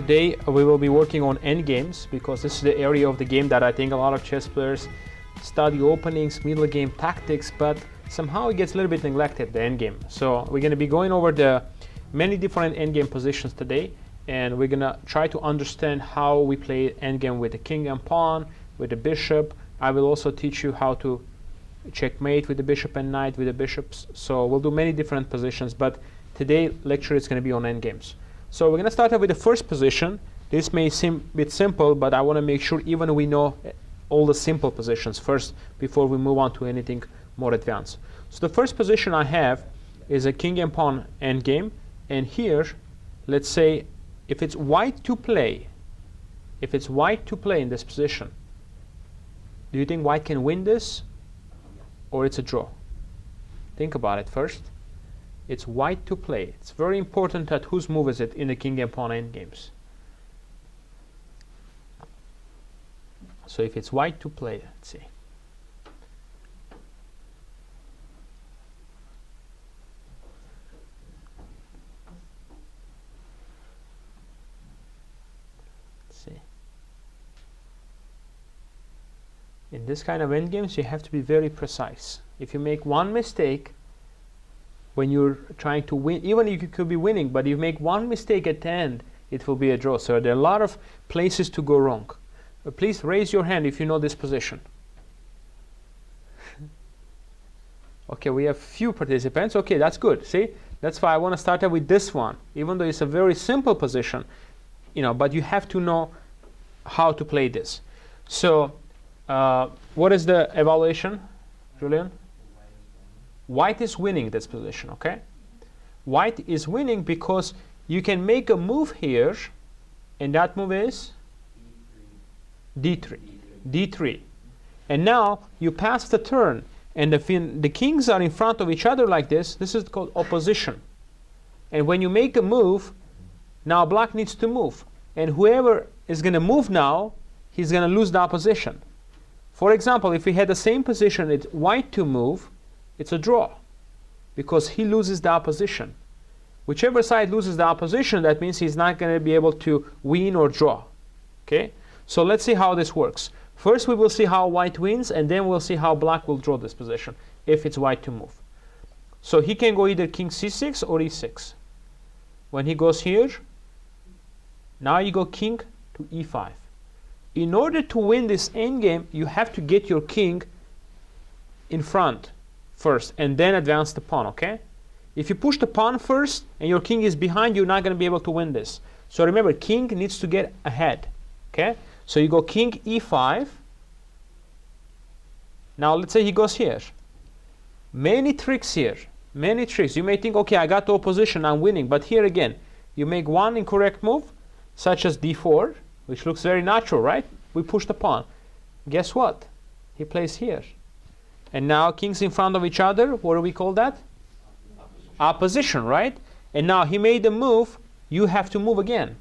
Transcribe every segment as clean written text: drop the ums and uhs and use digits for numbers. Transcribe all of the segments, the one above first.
today we will be working on endgames, because this is the area of the game that I think a lot of chess players study: openings, middle game, tactics, but somehow it gets a little bit neglected, the endgame. So we're going to be going over the many different endgame positions today, and we're going to try to understand how we play endgame with the king and pawn, with the bishop. I will also teach you how to checkmate with the bishop and knight with the bishops. So we'll do many different positions, but today lecture is going to be on endgames. So we're going to start out with the first position. This may seem a bit simple, but I want to make sure even we know all the simple positions first before we move on to anything more advanced. So the first position I have is a king and pawn endgame. And here, let's say if it's white to play in this position, do you think white can win this, or it's a draw? Think about it first. It's white to play. It's very important that whose move is it in the king and pawn endgames. So if it's white to play, let's see. In this kind of endgames, you have to be very precise. If you make one mistake when you're trying to win, even if you could be winning, but you make one mistake at the end, it will be a draw. So there are a lot of places to go wrong. Please raise your hand if you know this position. Okay, we have few participants. Okay, that's good. See, that's why I want to start out with this one, even though it's a very simple position, but you have to know how to play this. So what is the evaluation, Julian? White is winning this position, okay? White is winning because you can make a move here, and that move is d3. d3. And now you pass the turn, and the kings are in front of each other like this. This is called opposition. And when you make a move, now black needs to move. And whoever is going to move now, he's going to lose the opposition. For example, if we had the same position, it's white to move, it's a draw, because he loses the opposition. Whichever side loses the opposition, that means he's not going to be able to win or draw. Okay? So let's see how this works. First we will see how white wins, and then we'll see how black will draw this position if it's white to move. So he can go either king c6 or e6. When he goes here, now you go king to e5. In order to win this endgame, you have to get your king in front first and then advance the pawn, okay? If you push the pawn first and your king is behind, you're not going to be able to win this. So remember, king needs to get ahead, okay? So you go king e5. Now let's say he goes here. Many tricks here, many tricks. You may think, okay, I got the opposition, I'm winning. But here again, you make one incorrect move, such as d4, which looks very natural, right? We push the pawn. Guess what? He plays here. And now kings in front of each other. What do we call that? Opposition, right? And now he made a move. You have to move again.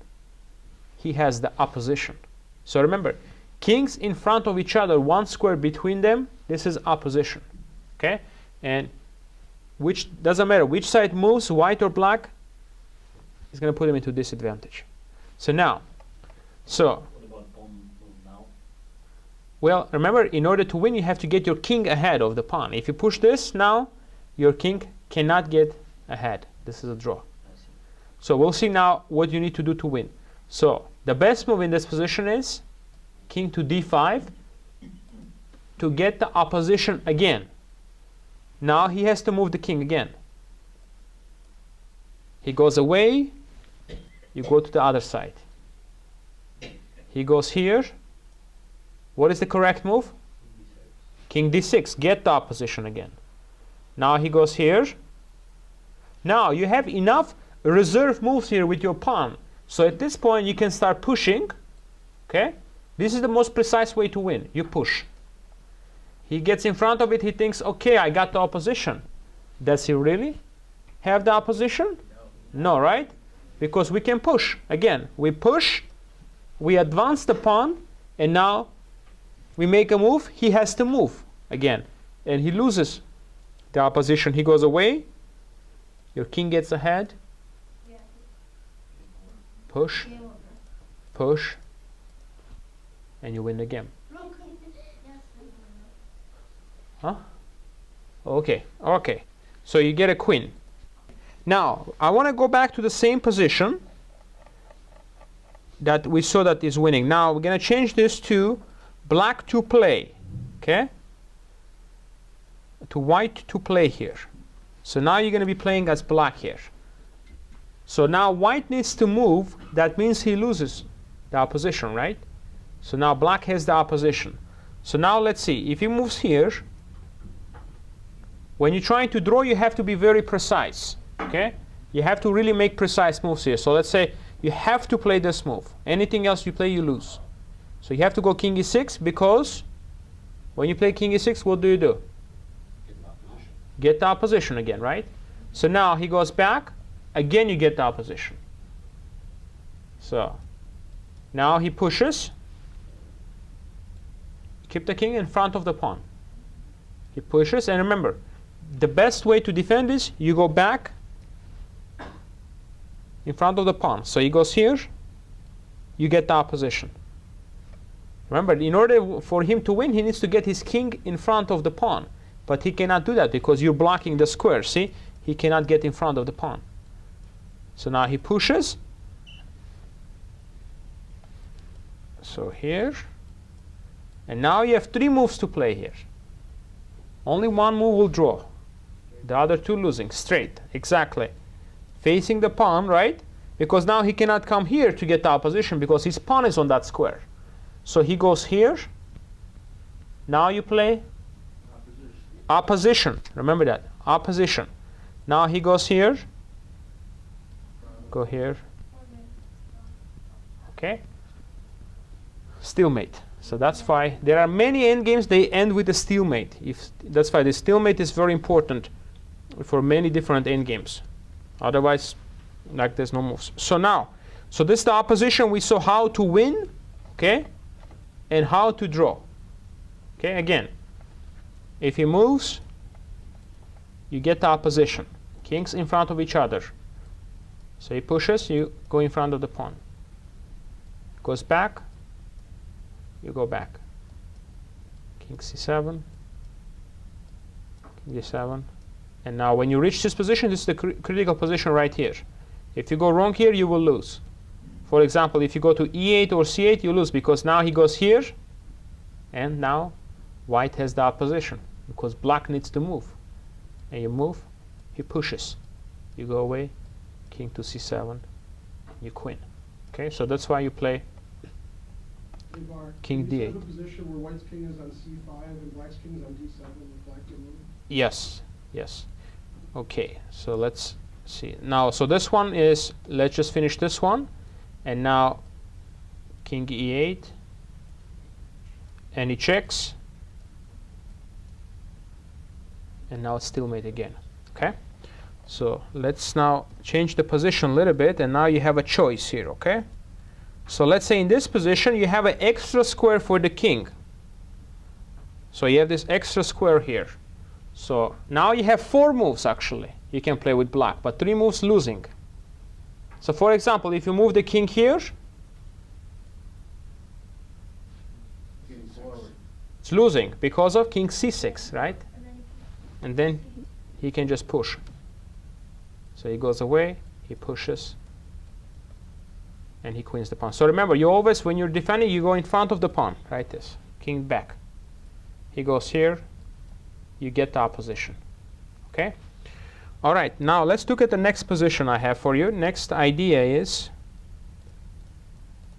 He has the opposition. So remember, kings in front of each other, one square between them, this is opposition. Okay? And which doesn't matter which side moves, white or black, is going to put him into disadvantage. So now, what about pawn move now? Well, remember, in order to win, you have to get your king ahead of the pawn. If you push this now, your king cannot get ahead. This is a draw. So we'll see now what you need to do to win. So the best move in this position is king to d5 to get the opposition again. Now he has to move the king again. He goes away. You go to the other side. He goes here. What is the correct move? King d6. Get the opposition again. Now he goes here. Now you have enough reserve moves here with your pawn. So at this point you can start pushing. Okay? This is the most precise way to win. You push. He gets in front of it. He thinks, okay, I got the opposition. Does he really have the opposition? No, right? Because we can push. Again, we push. We advance the pawn, and now we make a move. He has to move again, and he loses the opposition. He goes away. Your king gets ahead. Push. push, and you win the game. Huh? Okay, okay. So you get a queen. Now, I want to go back to the same position that we saw that is winning. Now, we're going to change this to black to play, okay? To white to play here. So now you're going to be playing as black here. So now white needs to move. That means he loses the opposition, right? So now black has the opposition. So now let's see. If he moves here, when you're trying to draw, you have to be very precise, okay? You have to really make precise moves here. So let's say you have to play this move. Anything else you play, you lose. So you have to go king e6, because when you play king e6, what do? Get the opposition again, right? So now he goes back. Again, you get the opposition. So now he pushes. Keep the king in front of the pawn. He pushes, and remember, the best way to defend is you go back in front of the pawn. So he goes here, you get the opposition. Remember, in order for him to win, he needs to get his king in front of the pawn. But he cannot do that because you're blocking the square. See? He cannot get in front of the pawn. So now he pushes. So here. And now you have 3 moves to play here. Only one move will draw. The other 2 losing. Straight. Exactly. Facing the pawn, right? Because now he cannot come here to get the opposition because his pawn is on that square. So he goes here. Now you play opposition. Remember that. Opposition. Now he goes here. Go here. Okay. Stalemate. So that's why there are many endgames, they end with a stalemate. That's why the stalemate is very important for many different endgames. Otherwise, like, there's no moves. So now, so this is the opposition. We saw how to win, okay, and how to draw. Okay, again, if he moves, you get the opposition. Kings in front of each other. So he pushes, you go in front of the pawn. Goes back, you go back. King c7, king d7. And now when you reach this position, this is the critical position right here. If you go wrong here, you will lose. For example, if you go to e8 or c8, you lose because now he goes here, and now white has the opposition because black needs to move. And you move, he pushes. You go away, king to c7, you queen. Okay, so that's why you play king d8. A position where white's king is on c5 and black's king is on d7 with black can move? Yes, yes. Okay, so let's see. Now, so this one is, let's just finish this one. And now king e8. And he checks. And now it's stalemate again. Okay? So let's now change the position a little bit. And now you have a choice here, okay? So let's say in this position, you have an extra square for the king. So you have this extra square here. So now you have 4 moves, actually. You can play with black, but 3 moves losing. So for example, if you move the king here, it's losing because of king c6, right? And then he can just push. So he goes away, he pushes, and he queens the pawn. So remember, you always, when you're defending, you go in front of the pawn, right? This king back. He goes here, you get the opposition. Okay? All right, now let's look at the next position I have for you. Next idea is,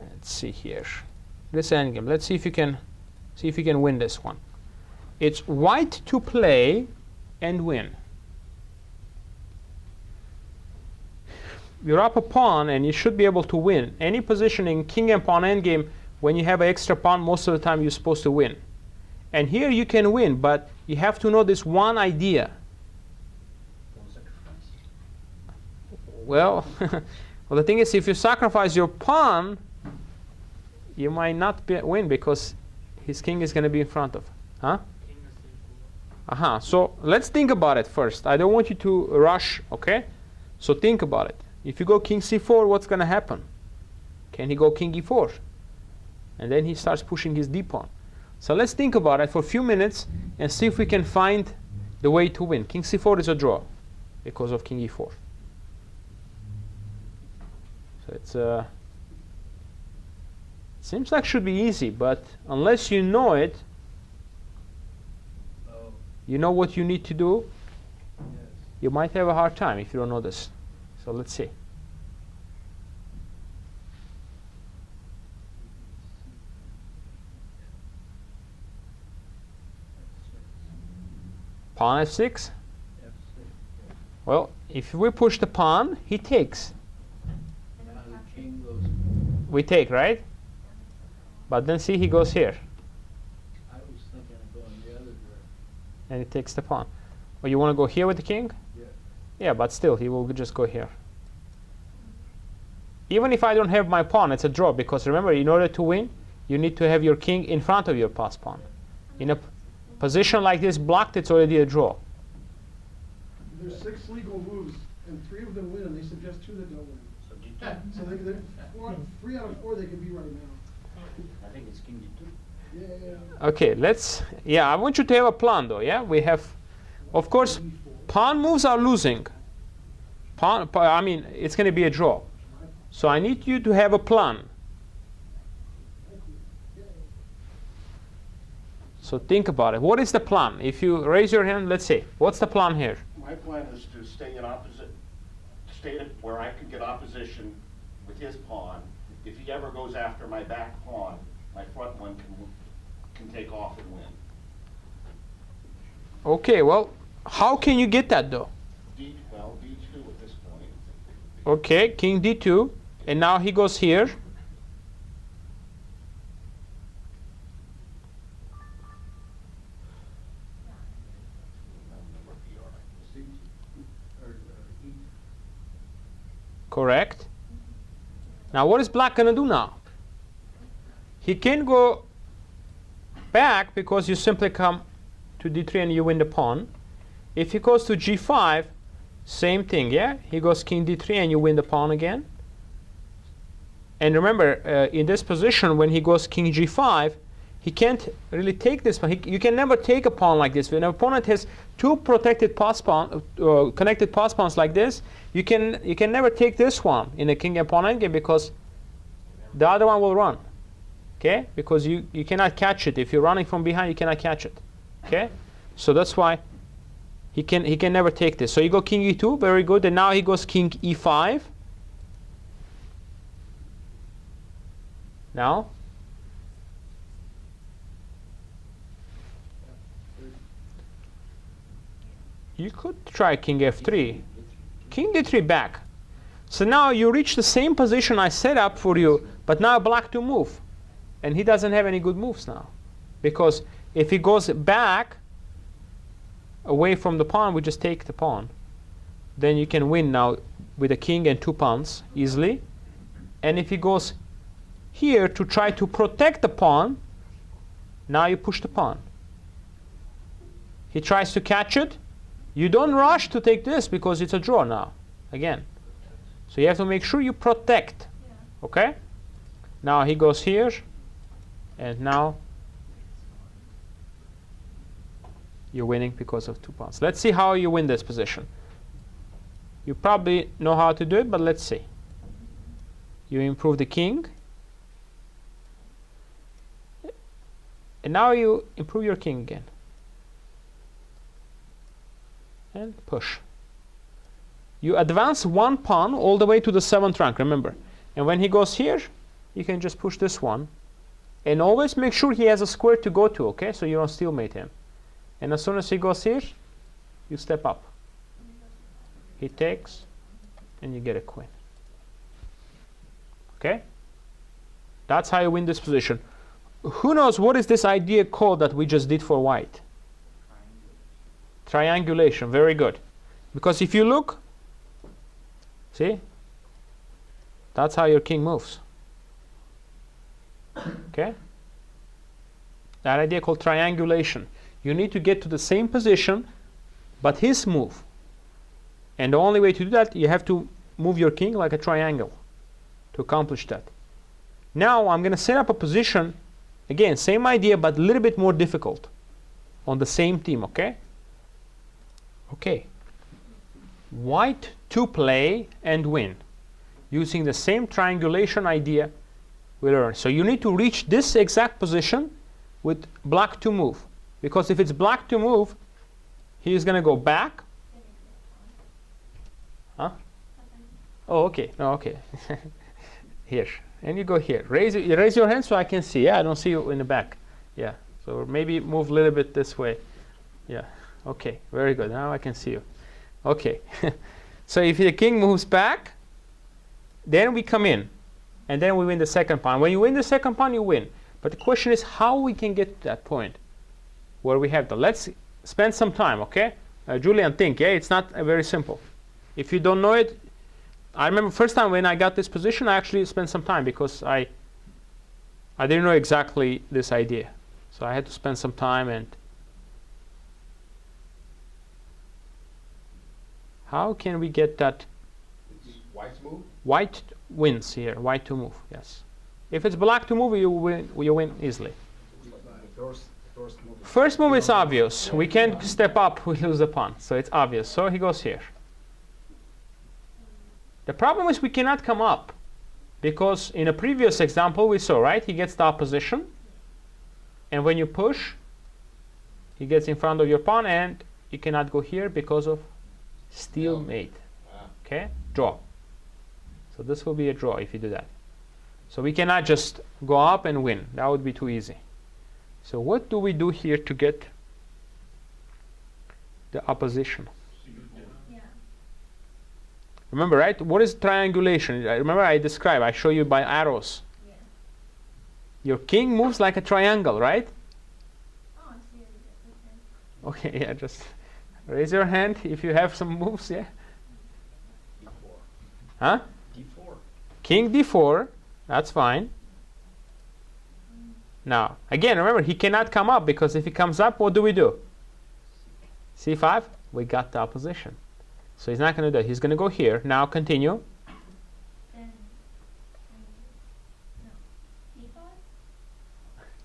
let's see here, this endgame. Let's see if you can win this one. It's white to play and win. You're up a pawn and you should be able to win. Any position in king and pawn endgame, when you have an extra pawn, most of the time you're supposed to win. And here you can win, but you have to know this one idea. Well, well, the thing is, if you sacrifice your pawn, you might not win because his king is going to be in front of. Huh? So let's think about it first. I don't want you to rush, okay? So think about it. If you go king c4, what's going to happen? Can he go king e4? And then he starts pushing his d pawn. So let's think about it for a few minutes and see if we can find the way to win. King c4 is a draw because of king e4. So it's seems like should be easy, but unless you know it, you know what you need to do, you might have a hard time if you don't know this. So let's see. Pawn f6. Well, if we push the pawn, he takes. We take, right? But then see, he goes here. I was thinking of going the other direction. And he takes the pawn. Well, you want to go here with the king? Yeah. Yeah, but still, he will just go here. Even if I don't have my pawn, it's a draw, because remember, in order to win, you need to have your king in front of your pass pawn. In a position like this, blocked, it's already a draw. There's 6 legal moves, and 3 of them win, and they suggest 2 that don't win. So D2. So they 3 out of 4 they can be right now. I think it's king D2. Yeah. Okay, let's, I want you to have a plan though, yeah? We have, of course, pawn moves are losing. I mean, it's going to be a draw. So I need you to have a plan. So think about it. What is the plan? If you raise your hand, let's see. What's the plan here? My plan is to stay where I can get opposition with his pawn. If he ever goes after my back pawn, my front one can take off and win. Okay, well, how can you get that though? D2 at this point. Okay, king d2, and now he goes here. Correct. Now what is black gonna do now? He can go back because you simply come to d3 and you win the pawn. If he goes to g5, same thing, yeah? He goes king d3 and you win the pawn again. And remember, in this position, when he goes king g5, he can't really take this pawn. You can never take a pawn like this. When an opponent has 2 protected pass pawn, connected pass pawns like this, you can never take this one in a king and pawn endgame because the other one will run. Okay? Because you cannot catch it. If you're running from behind, you cannot catch it. Okay? So that's why he can never take this. So you go king e2, very good, and now he goes king e5. Now you could try king f3. King d3 back. So now you reach the same position I set up for you, but now black to move. And he doesn't have any good moves now. Because if he goes back away from the pawn, we just take the pawn. Then you can win now with a king and 2 pawns easily. And if he goes here to try to protect the pawn, now you push the pawn. He tries to catch it. You don't rush to take this because it's a draw now, again. So you have to make sure you protect, okay? Now he goes here, and now you're winning because of 2 pawns. Let's see how you win this position. You probably know how to do it, but let's see. You improve the king. And now you improve your king again. And push. You advance 1 pawn all the way to the 7th rank, remember. And when he goes here, you can just push this one. And always make sure he has a square to go to, okay? So you don't stalemate him. And as soon as he goes here, you step up. He takes, and you get a queen. Okay? That's how you win this position. Who knows what is this idea called that we just did for white? Triangulation, very good. Because if you look, see, that's how your king moves. Okay? That idea called triangulation. You need to get to the same position, but his move. And the only way to do that, you have to move your king like a triangle to accomplish that. Now I'm going to set up a position, again, same idea, but a little bit more difficult on the same team, okay? Okay. White to play and win. Using the same triangulation idea we learned. So you need to reach this exact position with black to move. Because if it's black to move, he is going to go back. Huh? Oh, okay. No, okay. Here. And you go here. Raise your hand so I can see. Yeah, I don't see you in the back. Yeah. So maybe move a little bit this way. Yeah. Okay. Very good. Now I can see you. Okay. So if the king moves back, then we come in. And then we win the second pawn. When you win the second pawn, you win. But the question is how we can get to that point where we have the. Let's spend some time, okay? Julian, think. Yeah, it's not very simple. If you don't know it, I remember first time when I got this position, I actually spent some time because I didn't know exactly this idea. So I had to spend some time. And how can we get that? White's move? White wins here. White to move, yes. If it's black to move, you win easily. First move is obvious. We can't step up, we lose the pawn. So it's obvious. So he goes here. The problem is we cannot come up because in a previous example we saw, right? He gets the opposition. And when you push, he gets in front of your pawn and you cannot go here because of stalemate. Okay? Draw. So this will be a draw if you do that. So we cannot just go up and win. That would be too easy. So what do we do here to get the opposition? Remember, right? What is triangulation? Remember I described, I show you by arrows. Yeah. Your king moves like a triangle, right? Oh, I see it. Okay, yeah, just raise your hand if you have some moves, yeah? D4. Huh? D4. King d4, that's fine. Now, again, remember, he cannot come up because if he comes up, what do we do? c5, we got the opposition. So he's not going to do it. He's going to go here. Now continue. Then, no. D5?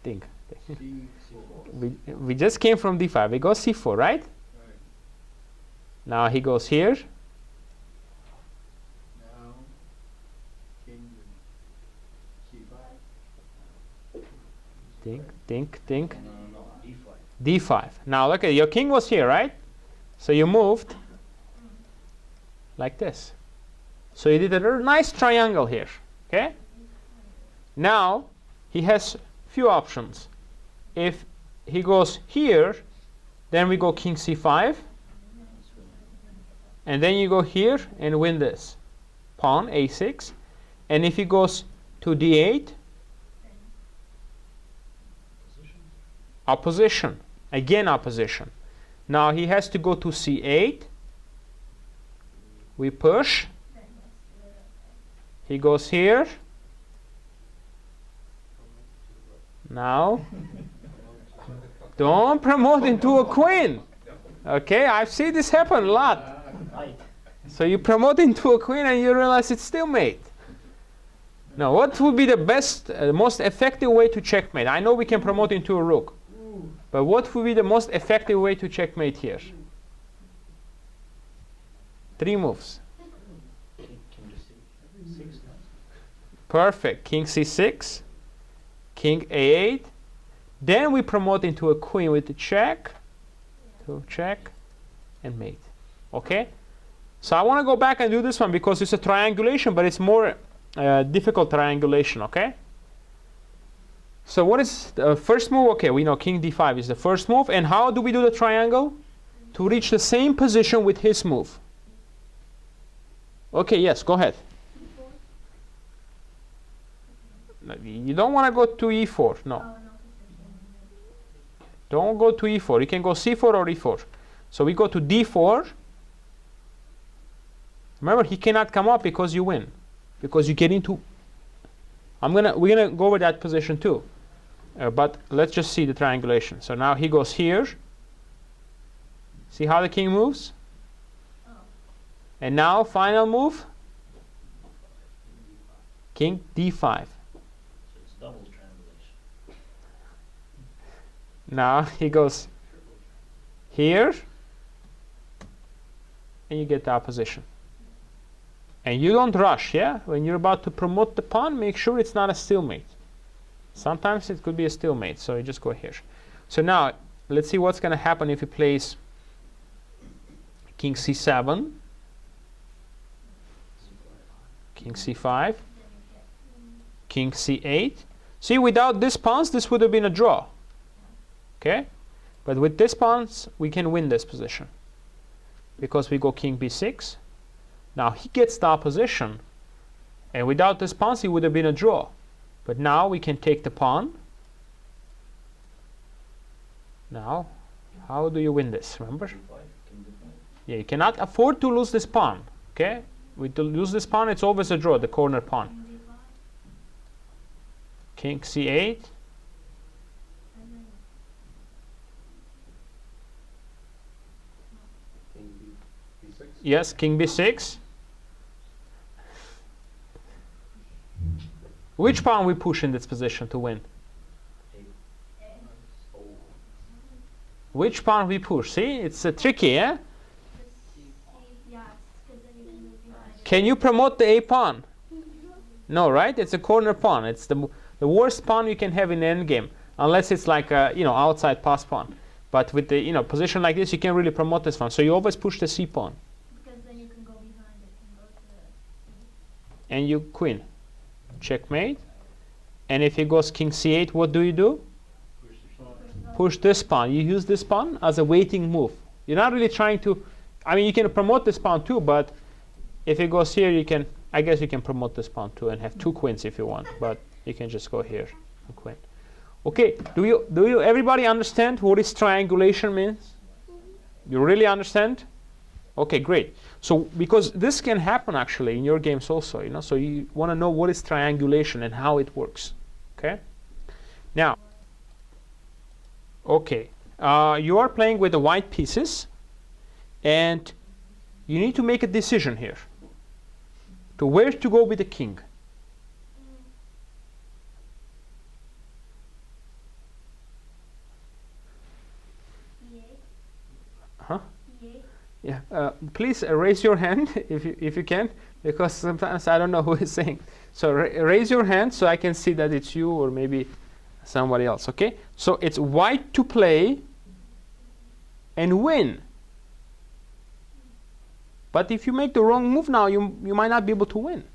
Think. C4. We just came from d5. We go c4, right? Right. Now he goes here. Now, king C5. Think. No, D5. d5. Now look at your king was here, right? So you moved like this. So you did a nice triangle here. Okay? Now he has few options. If he goes here, then we go king c5. And then you go here and win this. Pawn a6. And if he goes to d8, opposition. Again opposition. Now he has to go to c8. We push. He goes here. Now, don't promote into a queen. Okay, I've seen this happen a lot. So you promote into a queen and you realize it's still mate. Now, what would be the best, most effective way to checkmate? I know we can promote into a rook. But what would be the most effective way to checkmate here? 3 moves. Perfect. King c6, king a8. Then we promote into a queen with the check, to check, and mate. Okay? So I want to go back and do this one because it's a triangulation, but it's more difficult triangulation. Okay? So what is the first move? Okay, we know king d5 is the first move. And how do we do the triangle? To reach the same position with his move. Okay, yes, go ahead. You don't want to go to e4, no. Don't go to e4. You can go c4 or e4. So we go to d4. Remember, he cannot come up because you win. Because you get into... we're gonna go over that position too. But let's just see the triangulation. So now he goes here. See how the king moves? And now final move. King d5. Now he goes here, and you get the opposition. And you don't rush, yeah? When you're about to promote the pawn, make sure it's not a stalemate. Sometimes it could be a stalemate, so you just go here. So now, let's see what's going to happen if he plays king c7, king c5, king c8. See, without this pawns, this would have been a draw. Okay? But with this pawns, we can win this position. Because we go king b6. Now he gets the opposition. And without this pawns, it would have been a draw. But now we can take the pawn. Now, how do you win this? Remember? Yeah, you cannot afford to lose this pawn. Okay? To lose this pawn, it's always a draw, the corner pawn. King c8. Yes, king b6. Which pawn we push in this position to win? Which pawn we push? See, it's tricky, yeah? Can you promote the a pawn? No, right? It's a corner pawn. It's the worst pawn you can have in the endgame, unless it's like a outside pass pawn. But with the position like this, you can't really promote this one. So you always push the c pawn. Because then you can go behind it and go to the And you queen. Checkmate. And if he goes king c8, what do you do? Push this pawn. You use this pawn as a waiting move. You're not really trying to, I mean, you can promote this pawn too, but if it goes here, you can, I guess you can promote this pawn too and have two queens if you want, but you can just go here and queen. Okay, do you everybody understand what this triangulation means? You really understand? Okay, great. So because this can happen actually in your games also, so you want to know what is triangulation and how it works. Okay? Now, okay, you are playing with the white pieces, and you need to make a decision here to where to go with the king. Huh? Yeah. Please raise your hand if you can, because sometimes I don't know who is saying. So raise your hand so I can see that it's you or maybe somebody else. Okay. So it's white to play and win. But if you make the wrong move now, you might not be able to win.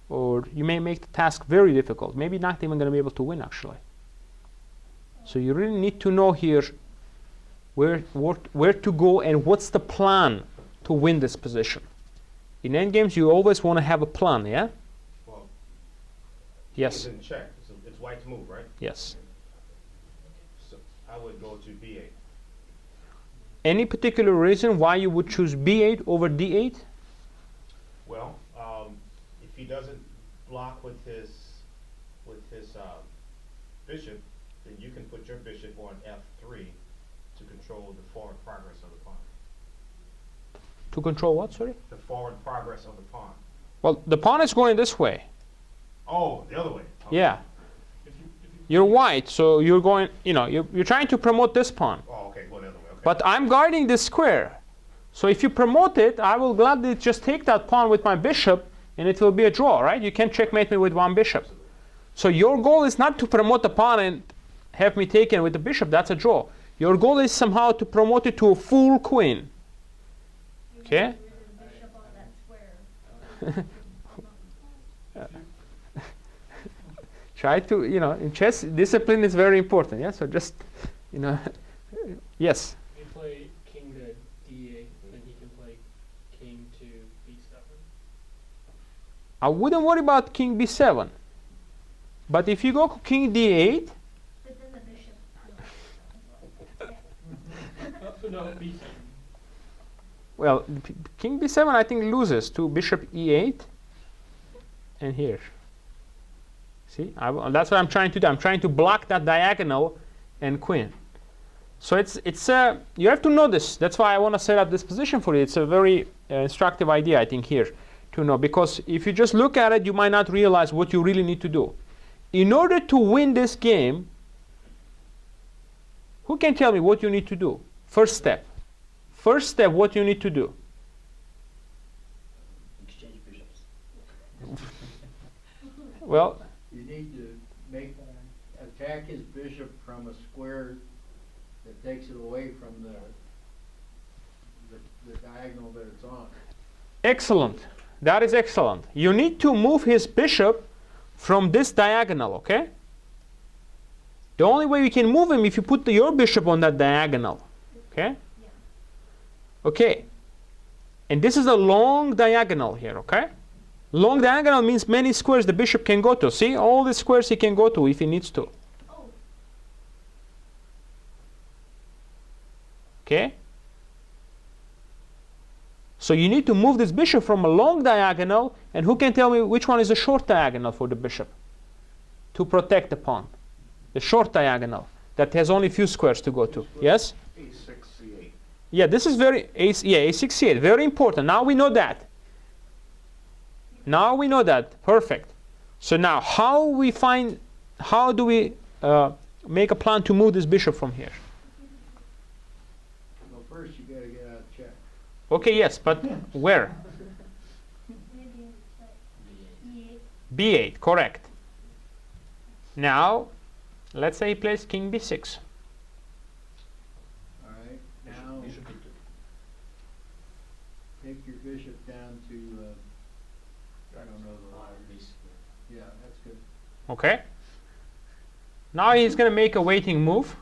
Or you may make the task very difficult. Maybe not even going to be able to win, actually. So you really need to know here where to go and what's the plan to win this position. In endgames, you always want to have a plan, yeah? Well, yes. It's in check. It's white to move, right? Yes. So I would go to b8. Any particular reason why you would choose b8 over d8? Well, if he doesn't block with his bishop, then you can put your bishop on f3 to control the forward progress of the pawn. To control what, sorry? The forward progress of the pawn. Well, the pawn is going this way. Oh, the other way. Okay. Yeah. You're white, so you're going, you're trying to promote this pawn. Oh, okay, go the other way. Okay. But I'm guarding this square. So if you promote it, I will gladly just take that pawn with my bishop, and it will be a draw, right? You can't checkmate me with one bishop. So your goal is not to promote the pawn and have me taken with the bishop. That's a draw. Your goal is somehow to promote it to a full queen. Okay? Try to, in chess, discipline is very important. Yeah. So just, yes. He play king to d8, then he can play king to b7. I wouldn't worry about king b7. But if you go king d8, But then the bishop. No, b7. well, king b7 I think loses to bishop e8 and here. See, that's what I'm trying to do. I'm trying to block that diagonal and queen. So you have to know this. That's why I want to set up this position for you. It's a very instructive idea, I think, here to know, because if you just look at it, you might not realize what you really need to do. In order to win this game, Who can tell me what you need to do? First step. First step, what you need to do? Exchange bishops. Well, You need to attack his bishop from a square that takes it away from the diagonal that it's on. excellent. That is excellent. You need to move his bishop from this diagonal, okay? The only way you can move him if you put your bishop on that diagonal, okay? Okay. And this is a long diagonal here, okay? Long diagonal means many squares the bishop can go to. See, all the squares he can go to if he needs to. Oh, Okay? So you need to move this bishop from a long diagonal, and who can tell me which one is a short diagonal for the bishop to protect the pawn? The short diagonal that has only few squares to go to. Yes? A6, C8. Yeah, this is very A6, C8, very important. Now we know that. Now we know that. Perfect. So now how do we make a plan to move this bishop from here? Well, first you gotta get out of check. Okay, yes, but where? maybe it's like B8, correct. Now, let's say he plays king B6. All right, now Bishop B2. take your bishop down to, I don't know the letters. Yeah, that's good. Okay. Now he's going to make a waiting move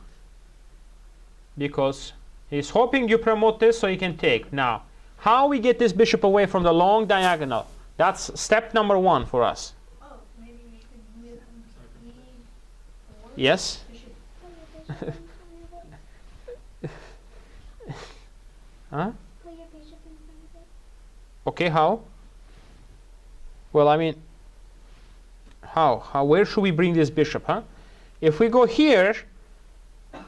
because he's hoping you promote this so he can take. Now, how we get this bishop away from the long diagonal? That's step number 1 for us. oh, maybe we could move him to E4. Yes? Bishop. Huh? Put your bishop in front of it. Okay, how? Well, I mean, how? Where should we bring this bishop, huh? If we go here,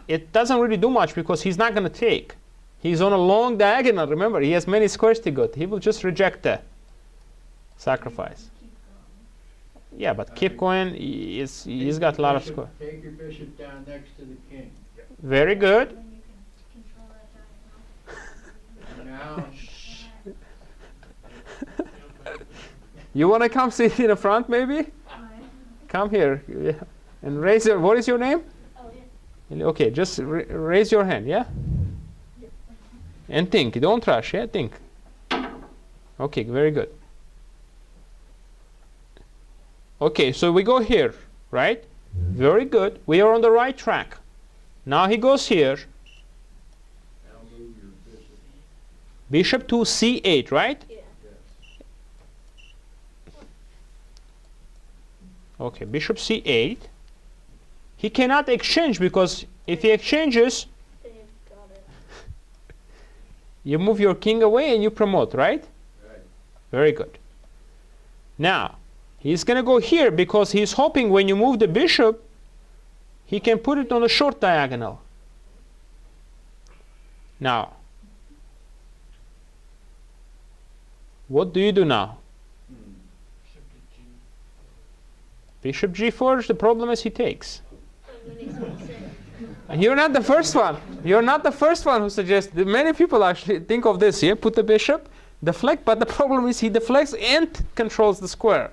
it doesn't really do much because he's not going to take. He's on a long diagonal, remember, he has many squares to go to. He will just reject the sacrifice. Keep going. Yeah, but keep going, he's got a lot of squares. Take your bishop down next to the king. Very good. Then you can control that diagonal. Now, You want to come sit in the front, maybe? Come here. Yeah. And raise your, what is your name? Oh, yeah. Okay, just raise your hand, yeah? And think, don't rush, yeah? Think. Okay, very good. Okay, so we go here, right? Very good. We are on the right track. Now he goes here. now move your bishop. Bishop to C8, right? Yeah. Okay, bishop C8. He cannot exchange because if he exchanges, Then you've got it. you move your king away and you promote, right? Right. Very good. Now, he's going to go here because he's hoping when you move the bishop, he can put it on a short diagonal. Now, what do you do now? Bishop G4, the problem is he takes. You're not the first one. You're not the first one who suggests. Many people actually think of this here. Put the bishop, deflect, but the problem is he deflects and controls the square.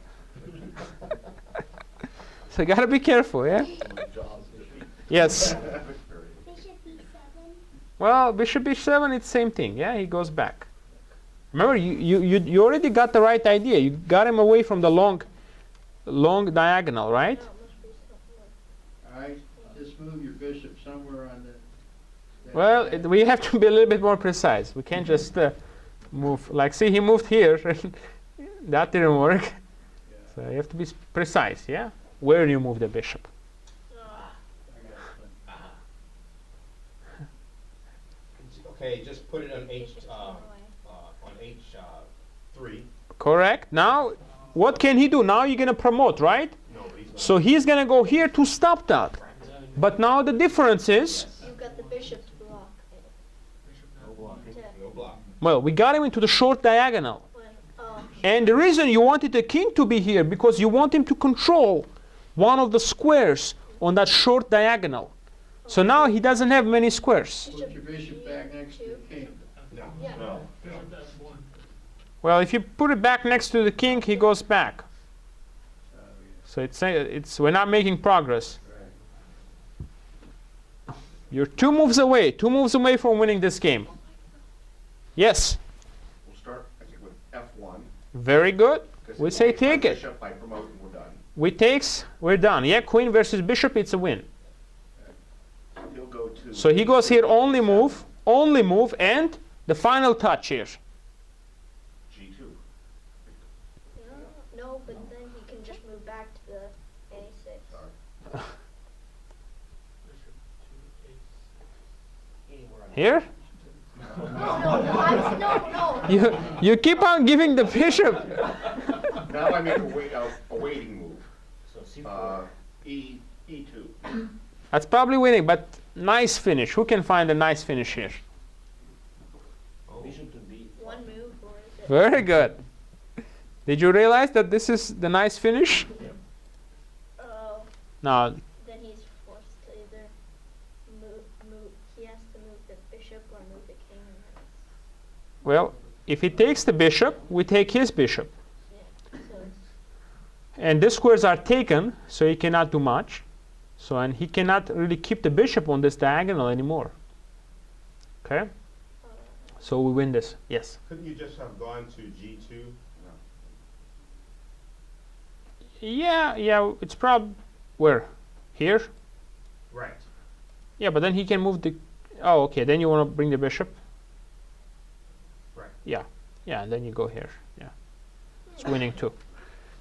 So you gotta be careful, yeah? Yes. Bishop B7. Well, bishop B7, it's same thing, yeah? He goes back. Remember, you already got the right idea. You got him away from the long diagonal, right? All right, just move your bishop somewhere on the. Well, we have to be a little bit more precise. We can't just move. Like, see, he moved here. That didn't work. Yeah. So you have to be precise, yeah? Where you move the bishop. I got it. Okay, just put it on H3. Correct. Now, what can he do? Now you're going to promote, right? No, but he's not. So he's going to go here to stop that. But now the difference is, You've got the bishop to block. No blocking. No block. well, we got him into the short diagonal. Oh, And the reason you wanted the king to be here, because you want him to control one of the squares on that short diagonal. So now he doesn't have many squares. Put your bishop back next to the king. Yeah. No. Bishop F1. Well, if you put it back next to the king, he goes back. Oh, So it's we're not making progress. You're 2 moves away from winning this game. Yes, We'll start, I think, with F1. very good. 'cause We if say I play take it. Bishop, I promote and we're done. We're done. Yeah, queen versus bishop, it's a win. He'll go to. So he goes here, only move, and the final touch here. G2. No, but then he can just move back to the A6. Sorry. Bishop to A6. Here? No. You keep on giving the bishop. Now I make a waiting move. So C4. E2. That's probably winning, but nice finish. Who can find a nice finish here? Bishop to B. One move, or is it? Very good. Did you realize that this is the nice finish? Oh, Now, then he's forced to either move. He has to move the bishop or move the king. And then well, if he takes the bishop, we take his bishop. so it's And the squares are taken, so he cannot do much. So, and he cannot really keep the bishop on this diagonal anymore. Okay? So we win this. Yes. Couldn't you just have gone to G2? Yeah, it's probably where? Here? Right. Yeah, but then he can move the oh, okay, then you want to bring the bishop? Right. Yeah, and then you go here. Yeah. It's winning too.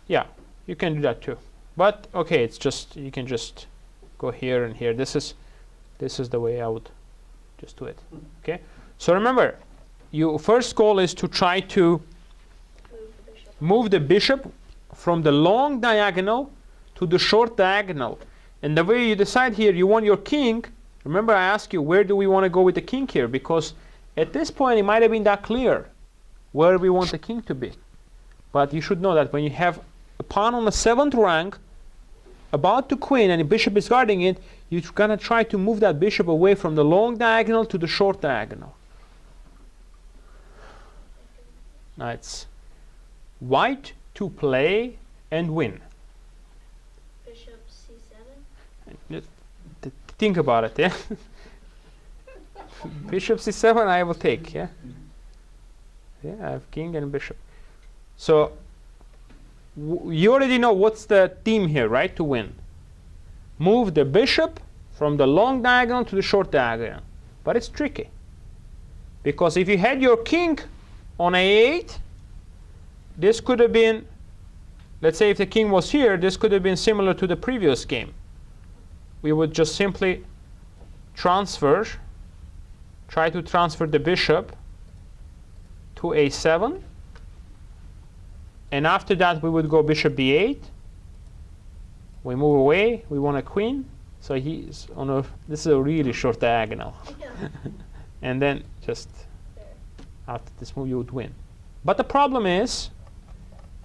Yeah, you can do that too. But okay, it's just you can just go here and here. This is the way I would just do it. Okay? So remember, your first goal is to try to move the bishop from the long diagonal to the short diagonal. And the way you decide here, you want your king. Remember, I asked you, where do we want to go with the king here? Because at this point, it might have been that clear where we want the king to be. But you should know that when you have a pawn on the 7th rank, about to queen, and the bishop is guarding it, you're going to try to move that bishop away from the long diagonal to the short diagonal. Now it's white to play and win. bishop C7. Think about it, yeah? Bishop C7 I will take, yeah? Yeah, I have king and bishop. So, you already know what's the theme here, right? To win. Move the bishop from the long diagonal to the short diagonal. But it's tricky. Because if you had your king on A8, this could have been, let's say if the king was here, this could have been similar to the previous game. We would just simply try to transfer the bishop to A7. And after that, we would go bishop B8. We move away. We want a queen. So he's on a, this is a really short diagonal. Yeah. And then just There. after this move, you would win. But the problem is,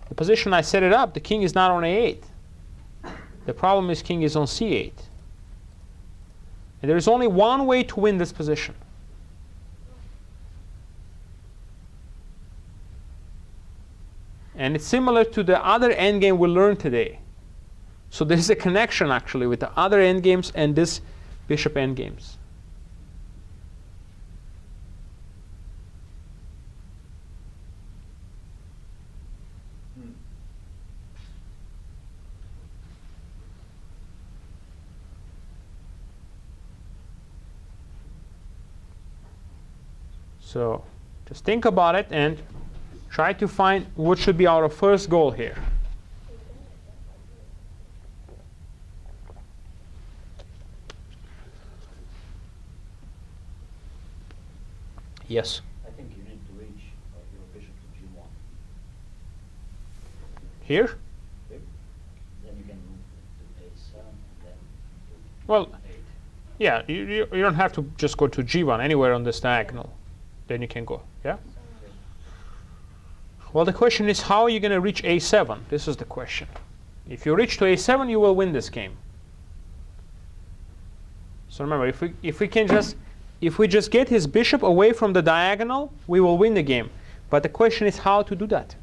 the position I set it up, the king is not on A8. The problem is king is on C8. And there is only one way to win this position. And it's similar to the other endgame we learned today. So there is a connection actually with the other endgames and this bishop endgames. So just think about it and try to find what should be our first goal here. Yes. I think you need to reach your bishop to G1. Here? Then you can move to A7 and then to Well, 8. yeah, you don't have to just go to G1 anywhere on this diagonal. Then you can go, yeah? Well, the question is, how are you going to reach A7? This is the question. If you reach to A7, you will win this game. So remember, if we just get his bishop away from the diagonal, we will win the game. But the question is how to do that.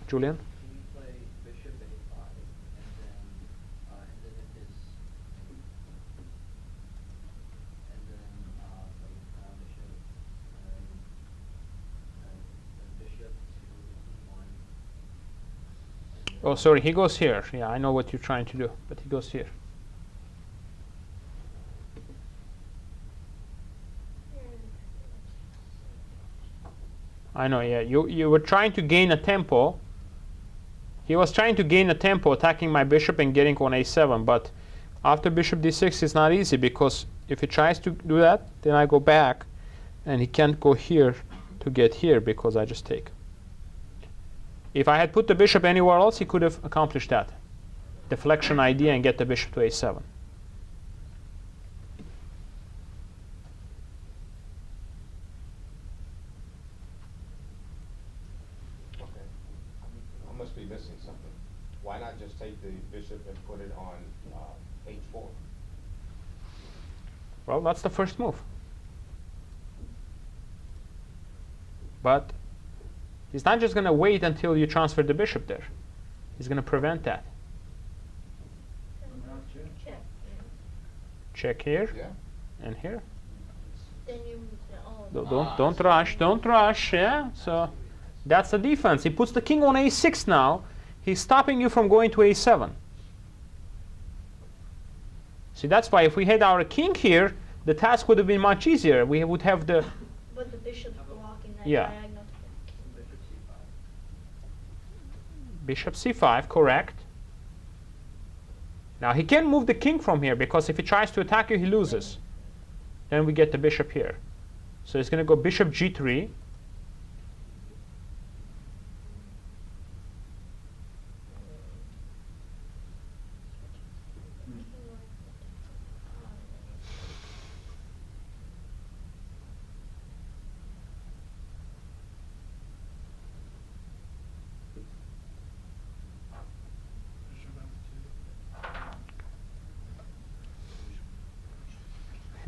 Julian? Can you play bishop a5 and then if his bishop to e1. Oh, sorry, he goes here. Yeah, I know what you're trying to do, but he goes here. I know, yeah. You were trying to gain a tempo. He was trying to gain a tempo, attacking my bishop and getting on a7. But after bishop d6, it's not easy, because if he tries to do that, then I go back, and he can't go here to get here because I just take. If I had put the bishop anywhere else, he could have accomplished that deflection idea and get the bishop to a7. I must be missing something. Why not just take the bishop and put it on h4? Well, that's the first move. But he's not just going to wait until you transfer the bishop there. He's going to prevent that. Check. Check here Yeah. and here. Then you Don't rush. Don't rush. Yeah. So that's the defense. He puts the king on a6 now. He's stopping you from going to a7. See, that's why if we had our king here, the task would have been much easier. We would have the But the bishop's blocking that Yeah. diagonal. Bishop c5. bishop c5, correct. Now he can move the king from here, because if he tries to attack you, he loses. Then we get the bishop here. So he's going to go bishop g3.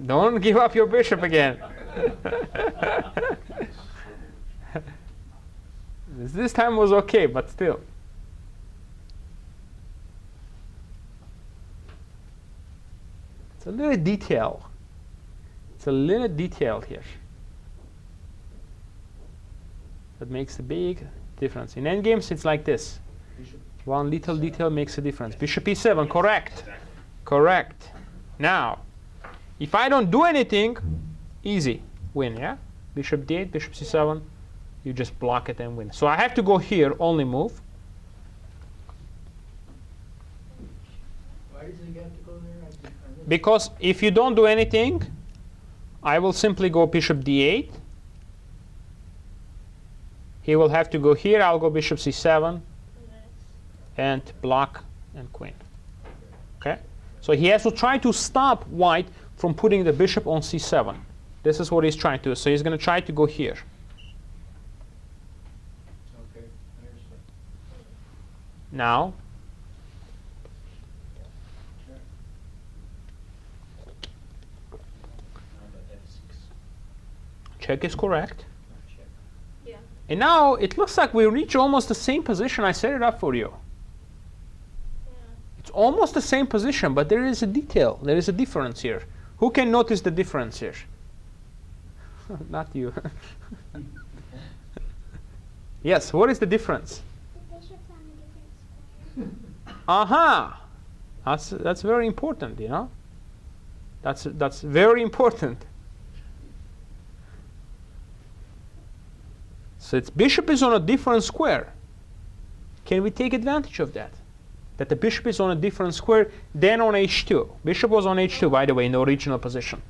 Don't give up your bishop again. This time was okay, but still. It's a little detail. It's a little detail here that makes a big difference. In endgames, it's like this. One little detail makes a difference. Bishop e7, correct. Correct. Now, if I don't do anything, easy, win, yeah? Bishop d8, bishop c7, you just block it and win. So I have to go here, only move. Why does he have to go there? I missed Because if you don't do anything, I will simply go bishop d8. He will have to go here, I'll go bishop c7, and block and queen. Okay? So he has to try to stop white from putting the bishop on c7. This is what he's trying to do. So he's going to try to go here. Okay, I understand. Now, check is correct. Yeah. And now it looks like we reach almost the same position I set it up for you. Yeah. It's almost the same position, but there is a detail. There is a difference here. Who can notice the difference here? Not you. Yes, what is the difference? The bishop's on a different square. Aha! That's very important, you know? That's very important. So its bishop is on a different square. Can we take advantage of that? That the bishop is on a different square than on h2. Bishop was on h2, by the way, in the original position.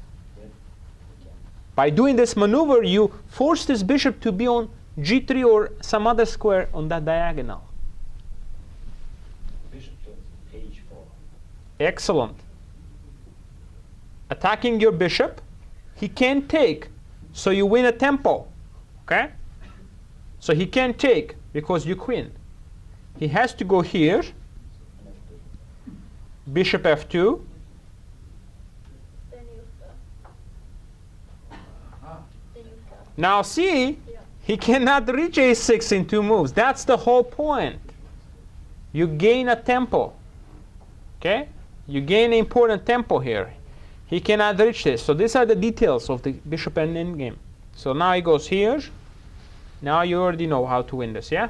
By doing this maneuver, you force this bishop to be on g3 or some other square on that diagonal. Bishop to h4. Excellent. Attacking your bishop, he can't take, so you win a tempo. Okay? So he can't take because you queen. He has to go here, bishop f2, Now see, Yeah. he cannot reach a6 in 2 moves. That's the whole point. You gain a tempo. Okay? You gain important tempo here. He cannot reach this. So these are the details of the bishop and endgame. So now he goes here. Now you already know how to win this, yeah?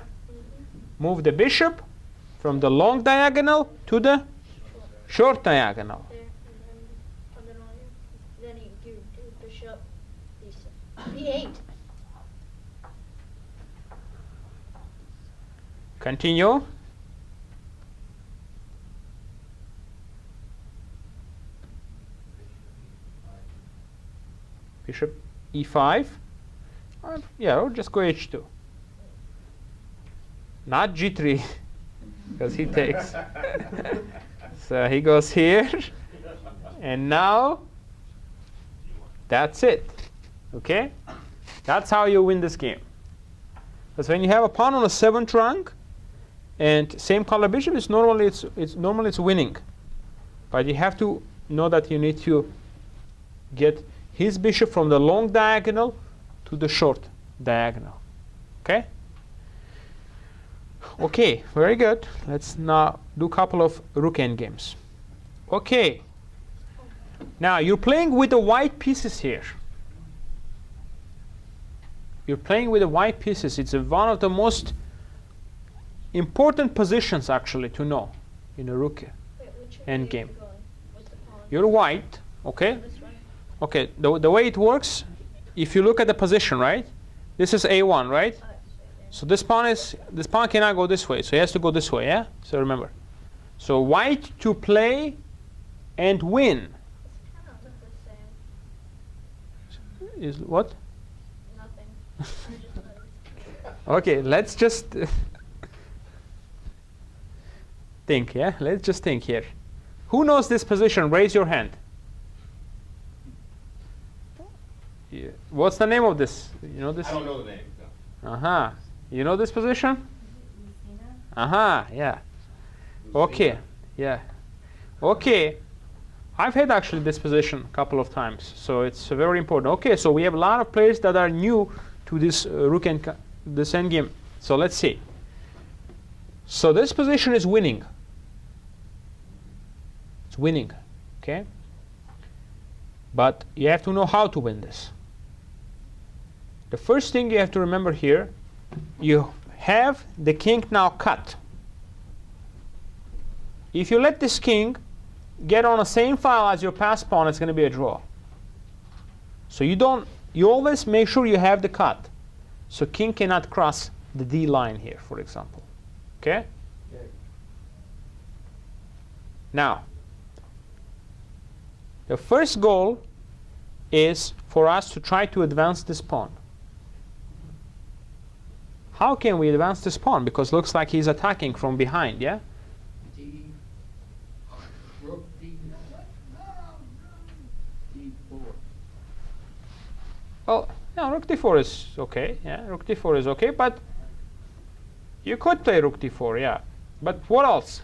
Move the bishop from the long diagonal to the short diagonal. There, and then you do bishop b8. Continue. Bishop e5. Yeah, or just go h2. Not g3, because he takes. So he goes here, and now that's it. Okay? That's how you win this game. Because when you have a pawn on a 7th rank and same color bishop, it's normally winning. But you have to know that you need to get his bishop from the long diagonal to the short diagonal. Okay? Okay, very good. Let's now do a couple of rook endgames. Okay. Now you're playing with the white pieces here. You're playing with the white pieces. It's one of the most important positions actually to know in a rook endgame. You're white, okay? Okay, the way it works, if you look at the position, right? This is a1, right? So this pawn cannot go this way, so he has to go this way, yeah? So remember. So white to play and win is what? Nothing. Okay, let's just think, yeah? Let's just think here. Who knows this position? Raise your hand. Yeah. What's the name of this? You know this? I don't know the name. No. Uh-huh. You know this position? Uh-huh, yeah. Okay, yeah. Okay. I've had actually this position a couple of times, so it's very important. Okay, so we have a lot of players that are new to this rook and this endgame. So let's see. So this position is winning. It's winning, okay? But you have to know how to win this. The first thing you have to remember here, you have the king now cut. If you let this king get on the same file as your pass pawn, it's going to be a draw. So you always make sure you have the cut. So king cannot cross the D line here, for example. Okay? Now, the first goal is for us to try to advance this pawn. How can we advance this pawn? Because it looks like he's attacking from behind, yeah? Rook D4. Well, yeah, rook d4 is okay. Yeah, rook d4 is okay, but you could play rook d4, yeah. But what else?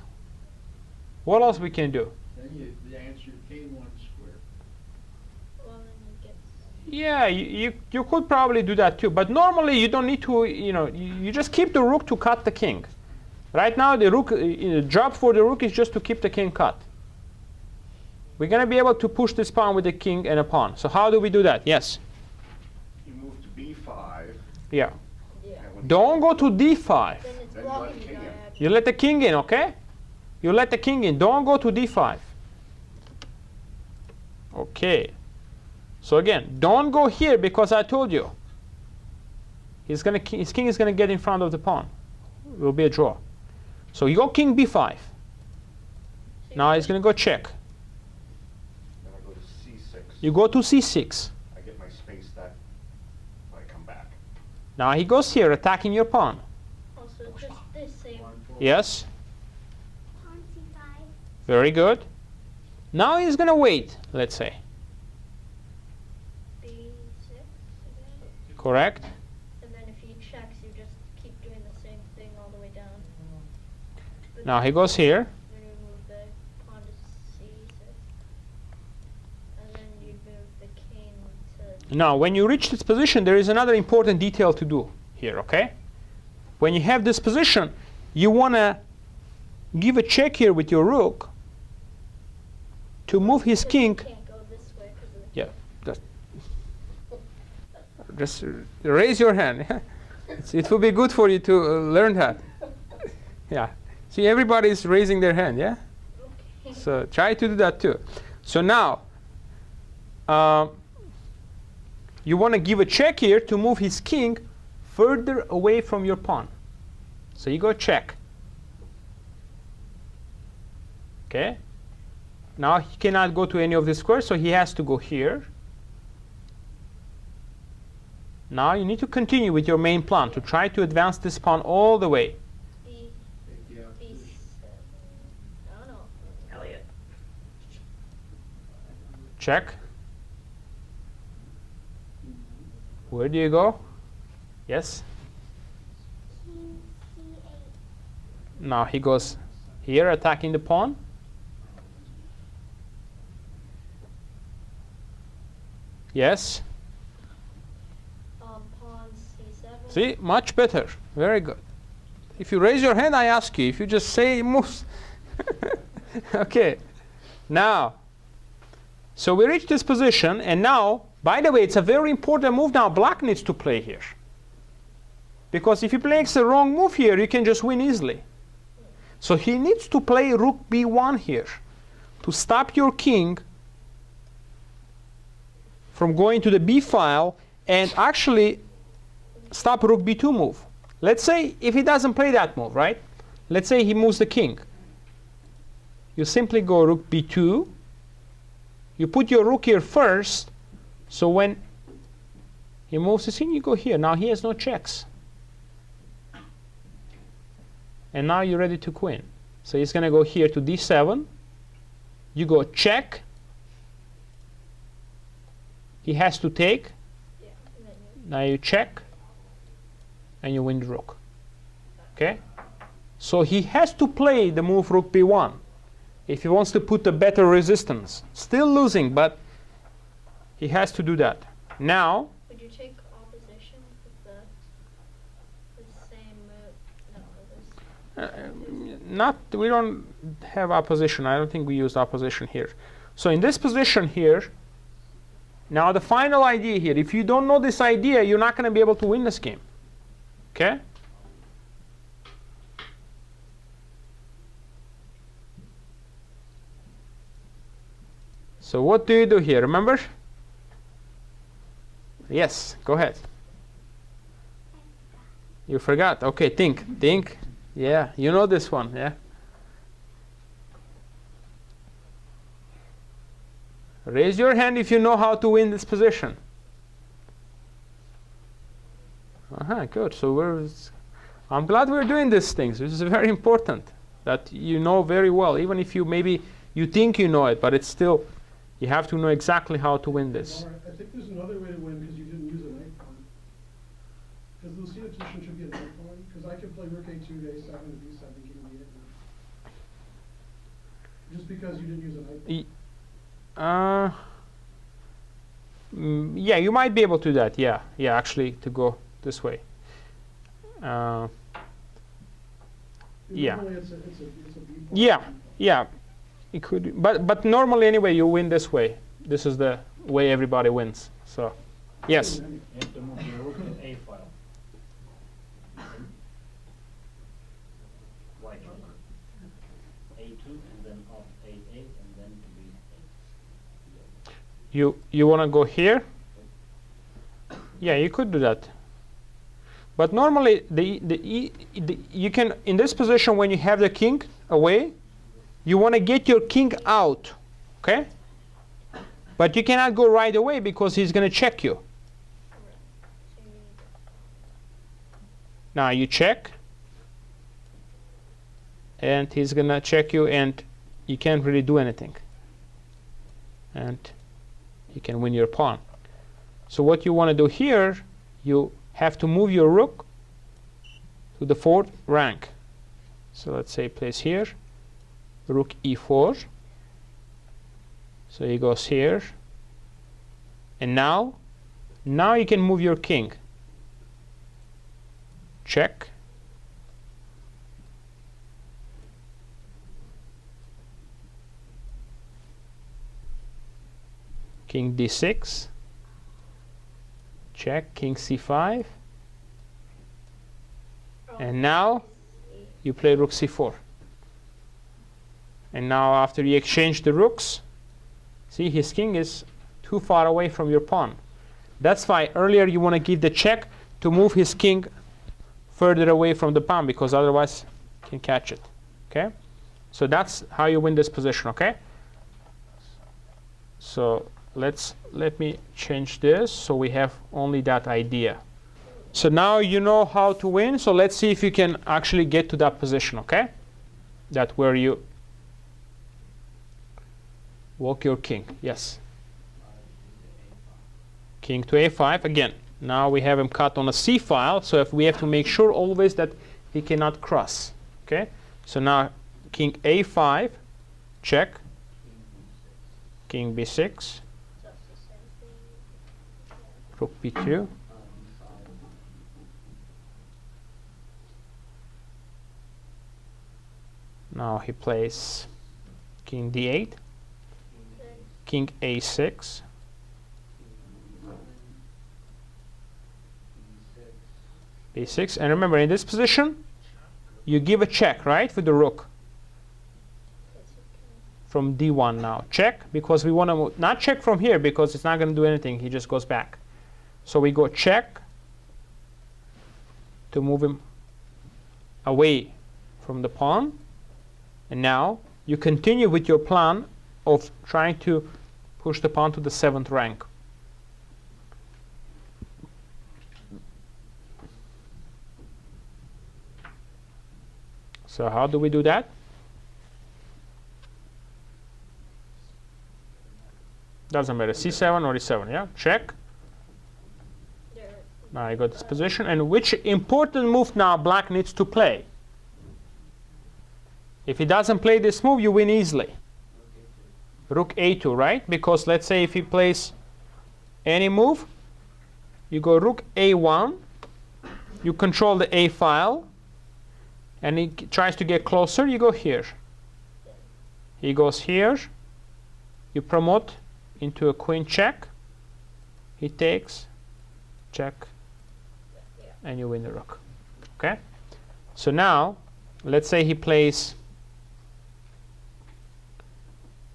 What else we can do? Then you answer K1 square. Well, then you get. Yeah, you could probably do that too. But normally you don't need to, you just keep the rook to cut the king. Right now the rook, job for the rook is just to keep the king cut. We're going to be able to push this pawn with the king and a pawn. So how do we do that? Yes? You move to b5. Yeah. Yeah. and when Don't go to d5. Then it's Then you let blocking the the king in. diagonal. You let the king in, okay? You let the king in. Don't go to d5. Okay. So again, don't go here because I told you. His king is going to get in front of the pawn. It will be a draw. So you go king b5. Now he's going to go check. Then I go to c6. You go to c6. I get my space that when I come back. Now he goes here, attacking your pawn. Also, just this same. Yes? Pawn c5. Very good. Now he's going to wait, let's say. b6 again. Correct? And then if he checks, you just keep doing the same thing all the way down. But Now he goes here. then you move the pawn to c6. And then you move the king to Now, when you reach this position, there is another important detail to do here, okay? When you have this position, you want to give a check here with your rook to move his king. Can't go this way 'cause of the Yeah, just raise your hand. It will be good for you to learn that. Yeah. See, everybody's raising their hand, yeah? Okay. So try to do that too. So now, you want to give a check here to move his king further away from your pawn. So you go check. Okay? Now he cannot go to any of the squares, so he has to go here. Now you need to continue with your main plan to try to advance this pawn all the way. B, Yeah. B7. I don't know. Elliot. Check. Where do you go? Yes? Now he goes here, attacking the pawn. Yes? Pawn C7. See, much better. Very good. If you raise your hand, I ask you. If you just say moves. Okay. Now, so we reach this position, and now, by the way, it's a very important move now black needs to play here. Because if he plays the wrong move here, you can just win easily. So he needs to play rook b1 here to stop your king from going to the b file and actually stop rook b2 move. Let's say if he doesn't play that move, right? Let's say he moves the king. You simply go rook b2. You put your rook here first, so when he moves his king, you go here. Now he has no checks. And now you're ready to queen. So he's going to go here to d7. You go check. He has to take. Yeah, and then you, Now you check. And you win the rook. Okay? So he has to play the move rook b1 if he wants to put a better resistance. Still losing, but he has to do that. Now, would you take opposition with the same move? No, this. we don't have opposition. I don't think we used opposition here. So in this position here, now the final idea here, if you don't know this idea, you're not going to be able to win this game. Okay? So what do you do here? Remember? Yes, go ahead. You forgot. Okay, think. Think. Yeah, you know this one, yeah? Raise your hand if you know how to win this position. Good. So I'm glad we're doing these things. This is very important that you know very well, even if you maybe you think you know it, but it's still, you have to know exactly how to win this. All right, I think there's another way to win because you didn't use a knight pawn. Because the Lucena position should be a knight pawn. Because I could play rook a2 to a7 to b7, king to b8. Just because you didn't use a knight pawn. Yeah, you might be able to do that. Yeah, actually, to go this way. Yeah. Normally it's a b pawn. Yeah. It could, but normally anyway, you win this way. This is the way everybody wins. So, yes. You have to move your rook to A file. White rook. A2 and then up A8 and then to B8. You want to go here? Yeah, you could do that. But normally, you can, in this position, when you have the king away, you want to get your king out, okay? But you cannot go right away because he's going to check you. Now you check, and he's going to check you, and you can't really do anything. And you can win your pawn. So what you want to do here, you have to move your rook to the 4th rank. So let's say place here, rook e4. So he goes here. And now Now you can move your king. Check. King d6. Check. King c5. And now you play rook c4. And now after you exchange the rooks, see, his king is too far away from your pawn. That's why earlier you want to give the check to move his king further away from the pawn, because otherwise you can catch it. Okay? So that's how you win this position, okay? So let me change this so we have only that idea. So now you know how to win, so let's see if you can actually get to that position, okay? That where you walk your king. Yes. King to a5 again. Now we have him cut on a c file, so if we have to make sure always that he cannot cross. Okay? So now king a5, check. King b6, Just the same thing. rook b2. Now he plays king d8, king a6, b6, and remember in this position you give a check, right, with the rook That's okay. from d1 now. Check, because we want to not check from here because it's not going to do anything, he just goes back. So we go check to move him away from the pawn, and now you continue with your plan of trying to push the pawn to the 7th rank. So how do we do that? Doesn't matter, c7 or e7, yeah? Check. There. Now you got this position, and which important move now black needs to play? If he doesn't play this move, you win easily. Rook a2, right? Because let's say if he plays any move, you go rook a1, you control the a file, and he tries to get closer, you go here. He goes here, you promote into a queen check, he takes, check, and you win the rook. Okay? So now, let's say he plays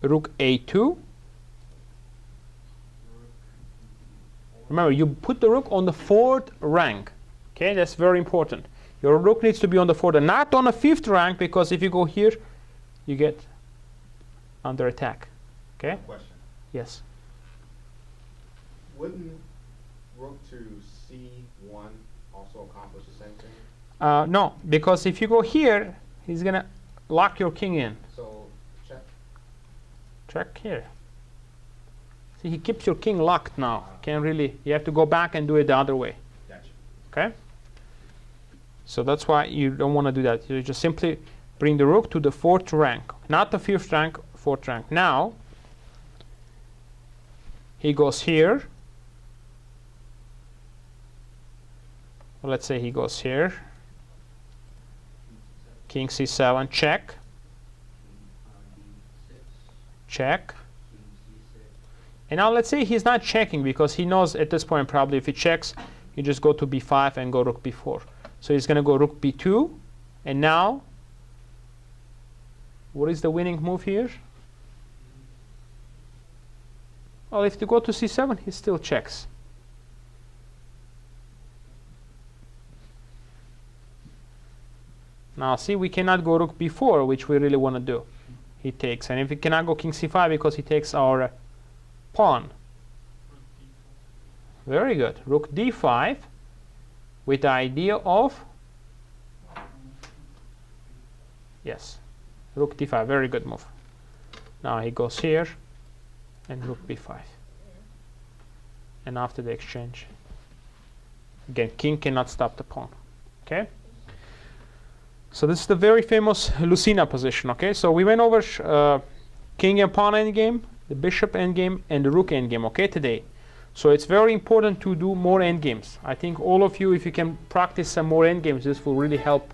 rook a2. Remember, you put the rook on the 4th rank. Okay, that's very important. Your rook needs to be on the 4th and not on the 5th rank, because if you go here, you get under attack. Okay? Question. Yes. Wouldn't rook to c1 also accomplish the same thing? No, because if you go here, he's gonna lock your king in. So check. Check here. See, he keeps your king locked now. Can't really. You have to go back and do it the other way. Gotcha. Okay? So that's why you don't want to do that. You just simply bring the rook to the 4th rank, not the 5th rank, 4th rank. Now he goes here. Well, let's say he goes here. King c7, check. Check. And now let's say he's not checking, because he knows at this point probably if he checks, you just go to b5 and go rook b4. So he's going to go rook b2. And now, what is the winning move here? Well, if you go to c7, he still checks. Now see, we cannot go rook b4, which we really want to do. He takes. And if we cannot go king c5 because he takes our pawn. Very good. Rook d5 with the idea of, yes, rook d5. Very good move. Now he goes here and rook b5. And after the exchange, again, king cannot stop the pawn. Okay? So this is the very famous Lucena position. Okay? So we went over king and pawn endgame, the bishop endgame, and the rook endgame, okay, today. So it's very important to do more endgames. I think all of you, if you can practice some more endgames, this will really help